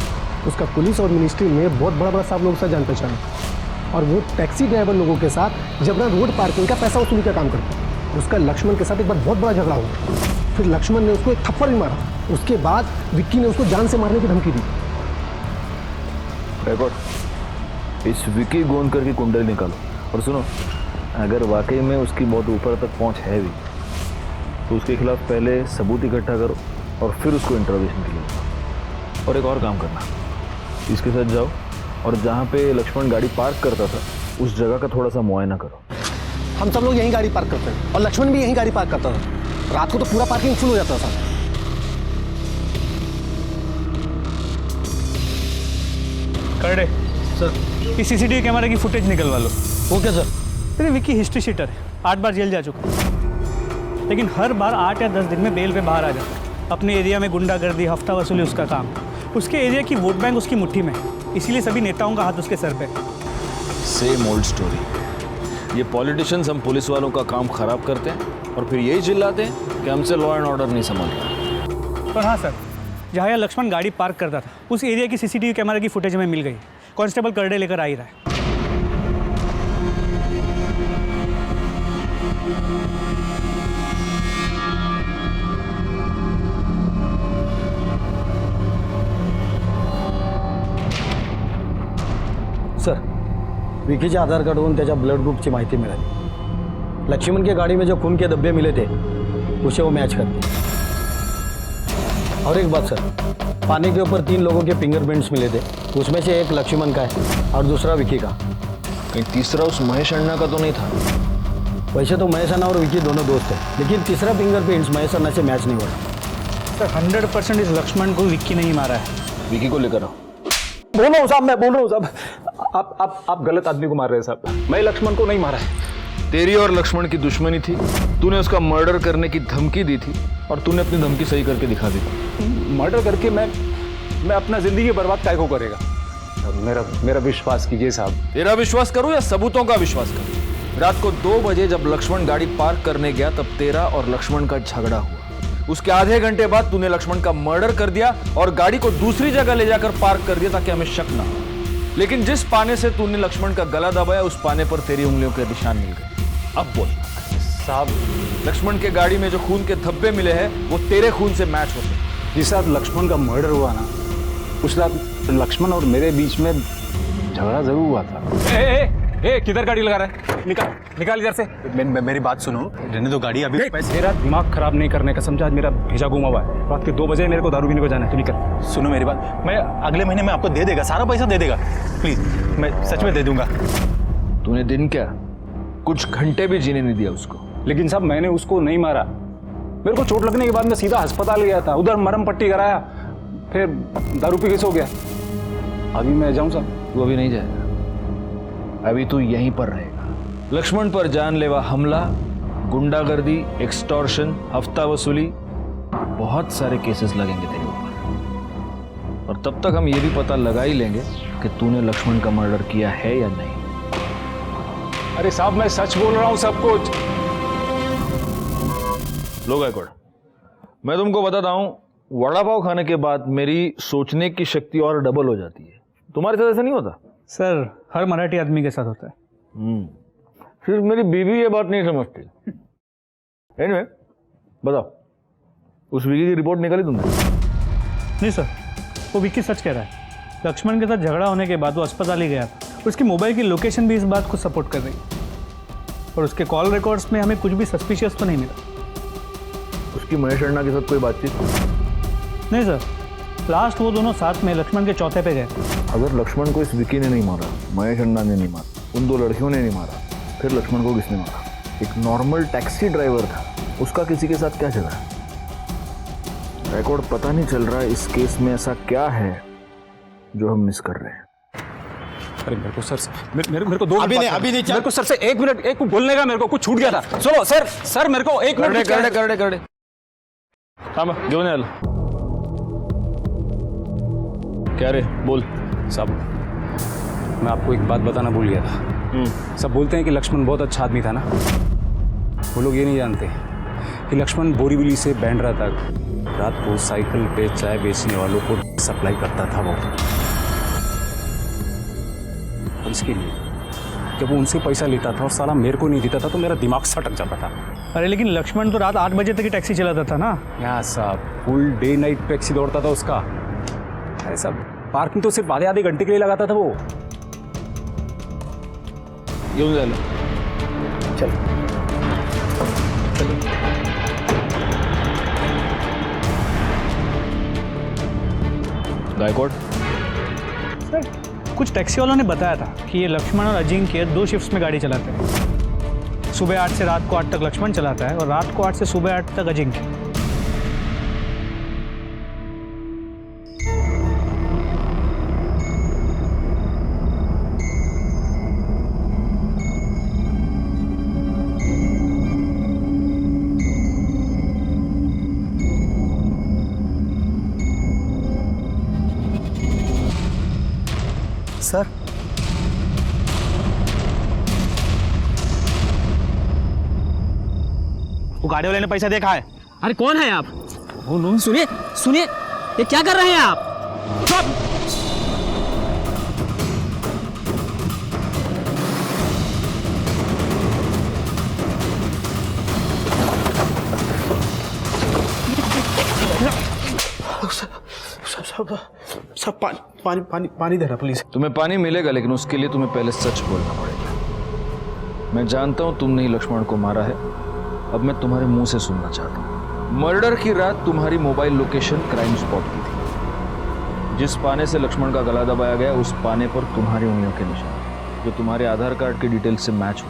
उसका पुलिस और मिनिस्ट्री में बहुत बड़ा साहब लोगों से जान पहचान है और वो टैक्सी ड्राइवर लोगों के साथ जबरा रोड पार्किंग का पैसा वसूली का काम करता है। उसका लक्ष्मण के साथ एक बार बहुत बड़ा झगड़ा हुआ, फिर लक्ष्मण ने उसको एक थप्पड़ भी मारा, उसके बाद विक्की ने उसको जान से मारने की धमकी दी। रिकॉर्ड इस विक्की गोंडकर की कुंडली निकालो और सुनो, अगर वाकई में उसकी बहुत ऊपर तक पहुंच है भी तो उसके खिलाफ पहले सबूत इकट्ठा करो और फिर उसको इंटरोगेशन के लिए। और एक और काम करना, इसके साथ जाओ और जहाँ पे लक्ष्मण गाड़ी पार्क करता था उस जगह का थोड़ा सा मुआयना करो। हम सब लोग यहीं गाड़ी पार्क करते हैं और लक्ष्मण भी यहीं गाड़ी पार्क करता था, रात को तो पूरा पार्किंग फुल हो जाता था। करडे सर, इस सीसीटीवी कैमरे की फुटेज निकलवा लो। Okay sir. अरे विक्की हिस्ट्री शीटर है, 8 बार जेल जा चुका है, लेकिन हर बार 8 या 10 दिन में बेल पे बाहर आ जाता है। अपने एरिया में गुंडागर्दी, हफ्ता वसूली उसका काम, उसके एरिया की वोट बैंक उसकी मुट्ठी में, इसीलिए सभी नेताओं का हाथ उसके सर पे। Same old story. ये पॉलिटिशियंस हम पुलिस वालों का काम खराब करते हैं और फिर यही चिल्लाते हैं कि हमसे लॉ एंड ऑर्डर नहीं संभल रहा। पर हाँ सर, जहाँ यह लक्ष्मण गाड़ी पार्क करता था उस एरिया की सीसीटीवी कैमरे की फुटेज हमें मिल गई। कांस्टेबल करडे लेकर आ ही रहा है। सर, विकीच्या आधार कार्डवरून त्याच्या ब्लड ग्रुपची माहिती मिळाली। लक्ष्मण के गाड़ी में जो खून के धब्बे मिले थे उसे वो मैच करते। और एक बात सर, पानी के ऊपर 3 लोगों के फिंगरप्रिंट्स मिले थे, उसमें से एक लक्ष्मण का है और दूसरा विकी का। कहीं तीसरा उस महेश अन्ना का तो नहीं था? वैसे तो महेश अन्ना और विकी दोनों दोस्त हैं, लेकिन तीसरा फिंगरप्रिंट्स महेश अन्ना से मैच नहीं हुआ। सर 100% इस लक्ष्मण को विक्की नहीं मारा है। विकी को लेकर आओ। बोल रहा हूँ साहब, मैं बोल रहा हूँ साहब, आप गलत आदमी को मार रहे हैं साहब, मैं लक्ष्मण को नहीं मारा है। तेरी और लक्ष्मण की दुश्मनी थी, तूने उसका मर्डर करने की धमकी दी थी और तूने अपनी धमकी सही करके दिखा दी। मर्डर करके मैं अपना जिंदगी बर्बाद काय को करेगा? मेरा विश्वास कीजिए साहब। तेरा विश्वास करूं या सबूतों का विश्वास करूं? रात को 2 बजे जब लक्ष्मण गाड़ी पार्क करने गया तब तेरा और लक्ष्मण का झगड़ा हुआ। उसके आधे घंटे बाद तूने लक्ष्मण का मर्डर कर दिया और गाड़ी को दूसरी जगह ले जाकर पार्क कर दिया ताकि हमें शक ना हो। लेकिन जिस पाने से तूने लक्ष्मण का गला दबाया उस पाने पर तेरी उंगलियों के निशान मिल गए। अब बोल। साहब, लक्ष्मण के गाड़ी में जो खून के धब्बे मिले हैं वो तेरे खून से मैच होते हैं। जिस रात लक्ष्मण का मर्डर हुआ ना, उस रात लक्ष्मण और मेरे बीच में झगड़ा जरूर हुआ था। ए, किधर गाड़ी लगा रहा है? निकाल इधर से। मेरी बात सुनो, रहने दो गाड़ी अभी। मेरा दिमाग खराब नहीं करने का समझा, आज मेरा भेजा घुमा हुआ है। रात के 2 बजे मेरे को दारू पीने को जाना है, तू निकल। सुनो मेरी बात, मैं अगले महीने में आपको दे देगा, सारा पैसा दे देगा, प्लीज, मैं सच में दे दूंगा। तूने दिन क्या कुछ घंटे भी जीने नहीं दिया उसको। लेकिन साहब मैंने उसको नहीं मारा। मेरे को चोट लगने के बाद मैं सीधा अस्पताल गया था, उधर मरहम पट्टी कराया, फिर दारू पी के सो गया। अभी मैं जाऊं साहब? तू अभी नहीं जाएगा, अभी तू यहीं पर रहेगा। लक्ष्मण पर जानलेवा हमला, गुंडागर्दी, एक्सटॉर्शन, हफ्ता वसूली, बहुत सारे केसेस लगेंगे तेरे ऊपर। और तब तक हम ये भी पता लगा ही लेंगे कि तूने लक्ष्मण का मर्डर किया है या नहीं। अरे साहब मैं सच बोल रहा हूं सब कुछ। लो गायकवाड़, मैं तुमको बताता हूं, वड़ा पाव खाने के बाद मेरी सोचने की शक्ति और डबल हो जाती है। तुम्हारे साथ ऐसा नहीं होता? सर हर मराठी आदमी के साथ होता है। सिर्फ मेरी बीवी ये बात नहीं समझती। एनीवे, बताओ, उस विकी की रिपोर्ट निकाली तुमने? नहीं सर, वो विक्की सच कह रहा है। लक्ष्मण के साथ झगड़ा होने के बाद वो अस्पताल ही गया था। उसकी मोबाइल की लोकेशन भी इस बात को सपोर्ट कर रही है, और उसके कॉल रिकॉर्ड्स में हमें कुछ भी सस्पिशियस तो नहीं मिला। उसकी महेश अन्ना के साथ कोई बातचीत? नहीं सर, लास्ट वो दोनों साथ में लक्ष्मण के चौथे पे गए। अगर लक्ष्मण को इस विकी ने नहीं मारा, महेश अन्ना ने नहीं मारा, उन 2 लड़कियों ने नहीं मारा, फिर लक्ष्मण को किसने मारा? एक नॉर्मल टैक्सी ड्राइवर था, उसका किसी के साथ क्या झगड़ा? रिकॉर्ड पता नहीं चल रहा इस केस में ऐसा क्या है जो हम मिस कर रहे हैं। अरे मेरे को सर से मेरे को 2 अभी नहीं मेरे को सर से 1 मिनट एक बोलने का मेरे को कुछ छूट गया था। सुनो सर मेरे को 1 मिनट करडे थांबा, घेऊन यायला। क्या रे, बोल। साहब मैं आपको एक बात बताना भूल गया था। सब बोलते हैं कि लक्ष्मण बहुत अच्छा आदमी था ना, वो लोग ये नहीं जानते कि लक्ष्मण बोरीवली से बैंड्रा तक रात को साइकिल पे चाय बेचने वालों को सप्लाई करता था वो। और इसके लिए जब वो उनसे पैसा लेता था और साला मेरे को नहीं देता था तो मेरा दिमाग सटक जाता था। अरे लेकिन लक्ष्मण तो रात 8 बजे तक ही टैक्सी चलाता था ना। यहाँ साहब फुल डे नाइट टैक्सी दौड़ता था उसका। ऐसा पार्किंग तो सिर्फ आधे घंटे के लिए लगाता था वो। घेऊन जायला चल। गायकवाड़ सर, कुछ टैक्सी वालों ने बताया था कि ये लक्ष्मण और अजिंक्य 2 शिफ्ट्स में गाड़ी चलाते हैं। सुबह 8 से रात को 8 तक लक्ष्मण चलाता है और रात को 8 से सुबह 8 तक अजिंक्य। सर वो गाड़ी वाले ने पैसा देखा है। अरे कौन है आप? सुनिए सुनिए, ये क्या कर रहे हैं आप? सब पानी देना प्लीज। तुम्हें पानी मिलेगा, लेकिन उसके लिए तुम्हें पहले सच बोलना पड़ेगा। मैं जानता हूं तुमने ही लक्ष्मण को मारा है, अब मैं तुम्हारे मुंह से सुनना चाहता हूं। मर्डर की रात तुम्हारी मोबाइल लोकेशन क्राइम स्पॉट की थी। जिस पाने से लक्ष्मण का गला दबाया गया, उस पाने पर तुम्हारी उंगलियों के निशान, जो तुम्हारे आधार कार्ड के डिटेल से मैच हो।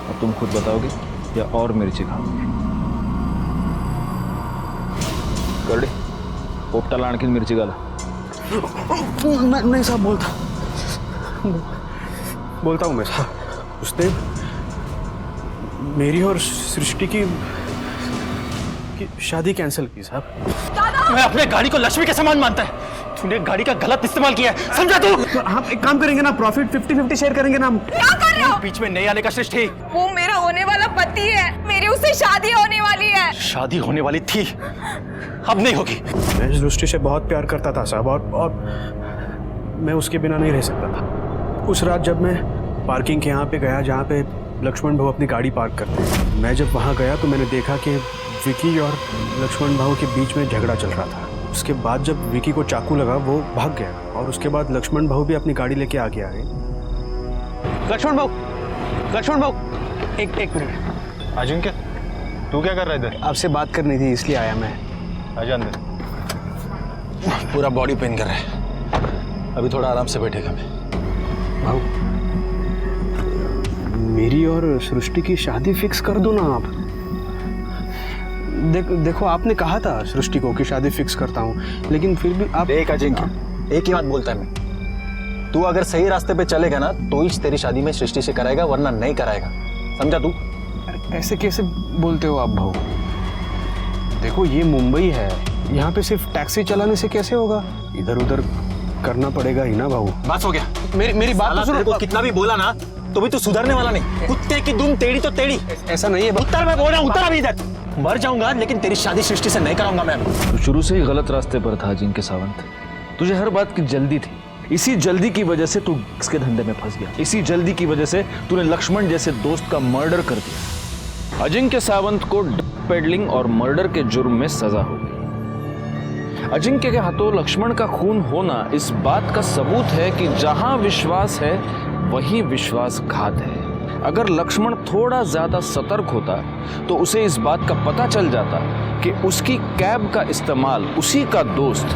अब तुम खुद बताओगे या और मिर्ची खाओगे? करडे, पोपटाला आणखीन मिरची घाला। नहीं साहब, बोलता हूँ मैं साहब। उसने मेरी और सृष्टि की शादी कैंसिल की साहब। मैं अपने गाड़ी को लक्ष्मी के समान मानता है। तूने गाड़ी का गलत इस्तेमाल किया है, समझा तू? हम एक काम करेंगे ना, प्रॉफिट 50-50 शेयर करेंगे ना। क्या कर रहे हो? बीच में नहीं आने का सृष्टि। वो मेरा होने वाला पति है, मेरी उससे शादी होने वाली है। शादी होने वाली थी, अब नहीं होगी। मैं इस दृष्टि से बहुत प्यार करता था साहब, और मैं उसके बिना नहीं रह सकता था। उस रात जब मैं पार्किंग के यहाँ पे गया जहाँ पे लक्ष्मण भाऊ अपनी गाड़ी पार्क करते हैं। मैं जब वहाँ गया तो मैंने देखा कि विकी और लक्ष्मण भाऊ के बीच में झगड़ा चल रहा था। उसके बाद जब विकी को चाकू लगा वो भाग गया और उसके बाद लक्ष्मण भाऊ भी अपनी गाड़ी लेके आगे आए। लक्ष्मण भाऊ एक मिनट। अजिंक्य, तू क्या कर रहा है इधर? आपसे बात करनी थी इसलिए आया मैं। आजा अंदर। पूरा बॉडी पेन कर रहा है, अभी थोड़ा आराम से बैठेगा मैं। भाऊ, मेरी और सृष्टि की शादी फिक्स कर दो ना आप। देखो आपने कहा था सृष्टि को कि शादी फिक्स करता हूँ, लेकिन फिर भी आप। देख अजिंक्य, एक ही बात बोलता है मैं, तू अगर सही रास्ते पे चलेगा ना तो ही तेरी शादी में सृष्टि से कराएगा, वरना नहीं कराएगा, समझा तू? ऐसे कैसे बोलते हो आप भाऊ? देखो ये मुंबई है, यहाँ पे सिर्फ टैक्सी चलाने से कैसे होगा, इधर उधर करना पड़ेगा ही ना भाऊ। बस हो गया। मेरी बात तो सुनो। कितना भी बोला ना तो भी तू सुधरने वाला नहीं। कुत्ते की दुम टेढ़ी तो टेढ़ी। ऐसा नहीं है। उत्तर मैं बोल रहा हूँ, उत्तर अभी इधर। मर जाऊंगा लेकिन तेरी शादी सृष्टि से नहीं कराऊंगा मैं। तू शुरू से ही गलत रास्ते पर था अजिंक्य सावंत। तुझे हर बात की जल्दी थी, इसी जल्दी की वजह से तू इसके धंधे में फंस गया। इसी जल्दी की वजह से तूने लक्ष्मण जैसे दोस्त का मर्डर कर दिया। अजिंक्य सावंत को पेडलिंग और मर्डर के जुर्म में सजा हो गई। अजिंक्य के हाथों लक्ष्मण का खून होना इस बात का सबूत है कि जहां विश्वास है वहीं विश्वासघात है। अगर लक्ष्मण थोड़ा ज्यादा सतर्क होता तो उसे इस बात का पता चल जाता कि उसकी कैब का इस्तेमाल उसी का दोस्त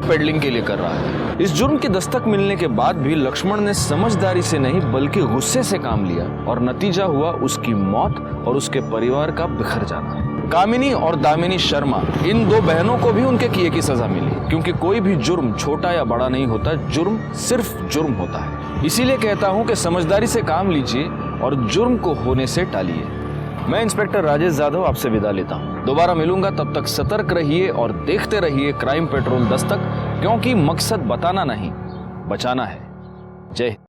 पेडलिंग के लिए कर रहा है। इस जुर्म की दस्तक मिलने के बाद भी लक्ष्मण ने समझदारी से नहीं बल्कि गुस्से से काम लिया और नतीजा हुआ उसकी मौत और उसके परिवार का बिखर जाना। कामिनी और दामिनी शर्मा, इन दो बहनों को भी उनके किए की सजा मिली, क्योंकि कोई भी जुर्म छोटा या बड़ा नहीं होता, जुर्म सिर्फ जुर्म होता है। इसीलिए कहता हूं कि समझदारी से काम लीजिए और जुर्म को होने से टालिए। मैं इंस्पेक्टर राजेश जाधव आपसे विदा लेता हूं। दोबारा मिलूंगा, तब तक सतर्क रहिए और देखते रहिए क्राइम पेट्रोल दस्तक, क्योंकि मकसद बताना नहीं, बचाना है। जय हिंद।